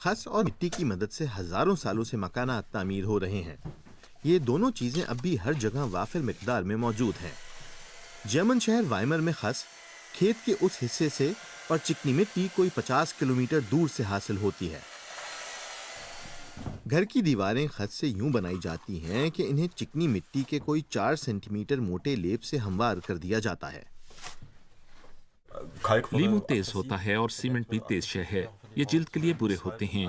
خس اور مٹی کی مدد سے ہزاروں سالوں سے مکانات تعمیر ہو رہے ہیں. یہ دونوں چیزیں اب بھی ہر جگہ وافر مقدار میں موجود ہیں. جرمن شہر وائمر میں خس کھیت کے اس حصے سے اور چکنی مٹی کوئی 50 کلومیٹر دور سے حاصل ہوتی ہے. گھر کی دیواریں خس سے یوں بنائی جاتی ہیں کہ انہیں چکنی مٹی کے کوئی 4 سینٹی میٹر موٹے لیپ سے ہموار کر دیا جاتا ہے. لیمو تیز ہوتا ہے اور سیمنٹ بھی تیز شے ہے. یہ جلد کے لیے برے ہوتے ہیں.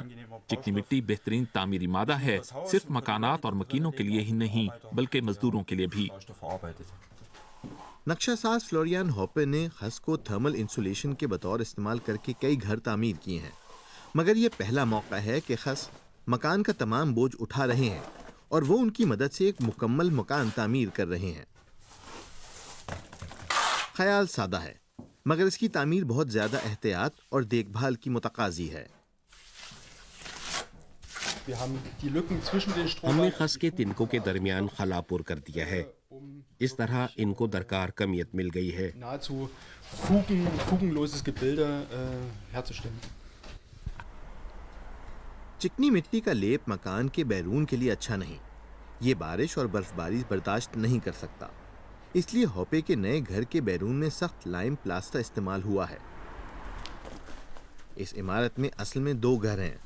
چکنی مٹی بہترین تعمیری مادہ ہے، صرف مکانات اور مکینوں کے لیے ہی نہیں بلکہ مزدوروں کے لیے بھی. نقشہ ساز فلوریان ہوپے نے خس کو تھرمل انسولیشن کے بطور استعمال کر کے کئی گھر تعمیر کیے ہیں، مگر یہ پہلا موقع ہے کہ خس مکان کا تمام بوجھ اٹھا رہے ہیں اور وہ ان کی مدد سے ایک مکمل مکان تعمیر کر رہے ہیں. خیال سادہ ہے مگر اس کی تعمیر بہت زیادہ احتیاط اور دیکھ بھال کی متقاضی ہے. ہم نے خس کے تنکوں کے درمیان خلا پور کر دیا ہے. اس طرح ان کو درکار کمیت مل گئی ہے. چکنی مٹی کا لیپ مکان کے بیرون کے لیے اچھا نہیں. یہ بارش اور برف باری برداشت نہیں کر سکتا. اس لیے ہوپے کے نئے گھر کے بیرون میں سخت لائم پلاسٹر استعمال ہوا ہے. اس عمارت میں اصل میں 2 گھر ہیں.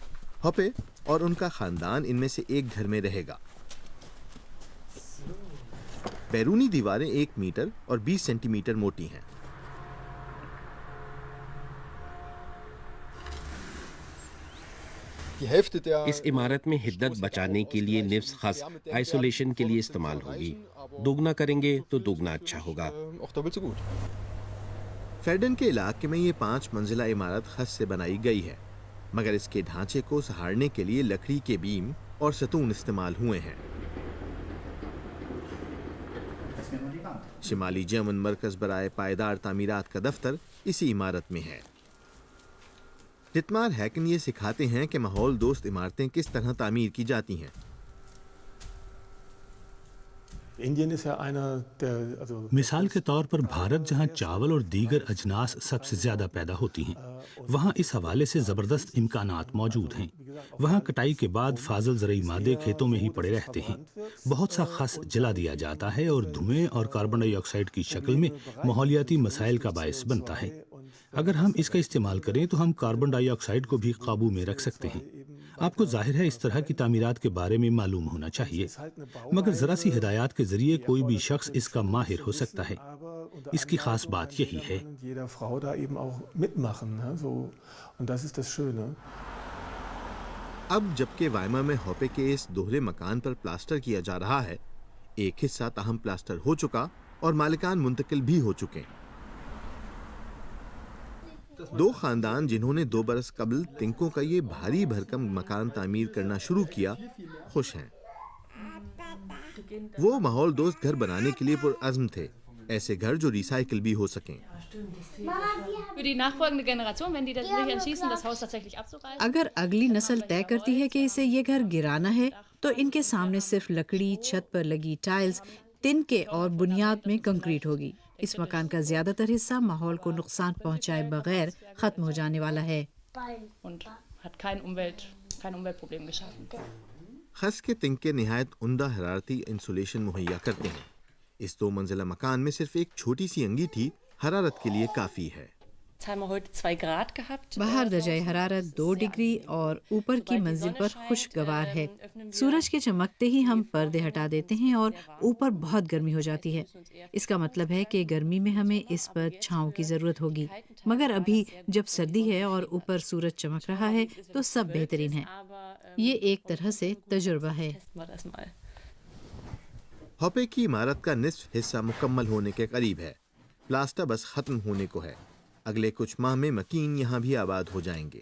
ہوپے اور ان کا خاندان ان میں سے ایک گھر میں رہے گا. بیرونی دیواریں 1 میٹر اور 20 سینٹی میٹر موٹی ہیں. اس عمارت میں حدت بچانے کے لیے نصف خس آئسولیشن کے لیے استعمال ہوگی. دوگنا کریں گے تو دوگنا اچھا ہوگا. فیڈن کے علاقے میں یہ 5 منزلہ عمارت خس سے بنائی گئی ہے، مگر اس کے ڈھانچے کو سہارنے کے لیے لکڑی کے بیم اور ستون استعمال ہوئے ہیں. شمالی جرمن مرکز برائے پائیدار تعمیرات کا دفتر اسی عمارت میں ہے. ڈٹمار ہیکن یہ سکھاتے ہیں کہ ماحول دوست عمارتیں کس طرح تعمیر کی جاتی ہیں. مثال کے طور پر بھارت جہاں چاول اور دیگر اجناس سب سے زیادہ پیدا ہوتی ہیں، وہاں اس حوالے سے زبردست امکانات موجود ہیں. وہاں کٹائی کے بعد فاضل زرعی مادے کھیتوں میں ہی پڑے رہتے ہیں. بہت سا خس جلا دیا جاتا ہے اور دھوئیں اور کاربن ڈائی آکسائیڈ کی شکل میں ماحولیاتی مسائل کا باعث بنتا ہے. اگر ہم اس کا استعمال کریں تو ہم کاربن ڈائی آکسائیڈ کو بھی قابو میں رکھ سکتے ہیں. آپ کو ظاہر ہے اس طرح کی تعمیرات کے بارے میں معلوم ہونا چاہیے، مگر ذرا سی ہدایات کے ذریعے کوئی بھی شخص اس کا ماہر ہو سکتا ہے. اس کی خاص بات یہی ہے. اب جبکہ وائمر میں ہوپے کے اس دوہرے مکان پر پلاسٹر کیا جا رہا ہے، ایک حصہ تاہم پلاسٹر ہو چکا اور مالکان منتقل بھی ہو چکے. 2 خاندان جنہوں نے 2 برس قبل تنکوں کا یہ بھاری بھرکم مکان تعمیر کرنا شروع کیا خوش ہیں. وہ ماحول دوست گھر بنانے کے لیے پرعزم تھے، ایسے گھر جو ریسائیکل بھی ہو سکیں. اگر اگلی نسل طے کرتی ہے کہ اسے یہ گھر گرانا ہے تو ان کے سامنے صرف لکڑی، چھت پر لگی ٹائلز، تنکے اور بنیاد میں کنکریٹ ہوگی. اس مکان کا زیادہ تر حصہ ماحول کو نقصان پہنچائے بغیر ختم ہو جانے والا ہے. خس کے تنکے نہایت عمدہ حرارتی انسولیشن مہیا کرتے ہیں. اس 2 منزلہ مکان میں صرف ایک چھوٹی سی انگیٹھی حرارت کے لیے کافی ہے. باہر درجہ حرارت 2 ڈگری اور اوپر کی منزل پر خوشگوار ہے. سورج کے چمکتے ہی ہم پردے ہٹا دیتے ہیں اور اوپر بہت گرمی ہو جاتی ہے. اس کا مطلب ہے کہ گرمی میں ہمیں اس پر چھاؤں کی ضرورت ہوگی، مگر ابھی جب سردی ہے اور اوپر سورج چمک رہا ہے تو سب بہترین ہے. یہ ایک طرح سے تجربہ ہے. ہوپے کی عمارت کا نصف حصہ مکمل ہونے کے قریب ہے. پلاسٹر بس ختم ہونے کو ہے. اگلے کچھ ماہ میں مکین یہاں بھی آباد ہو جائیں گے.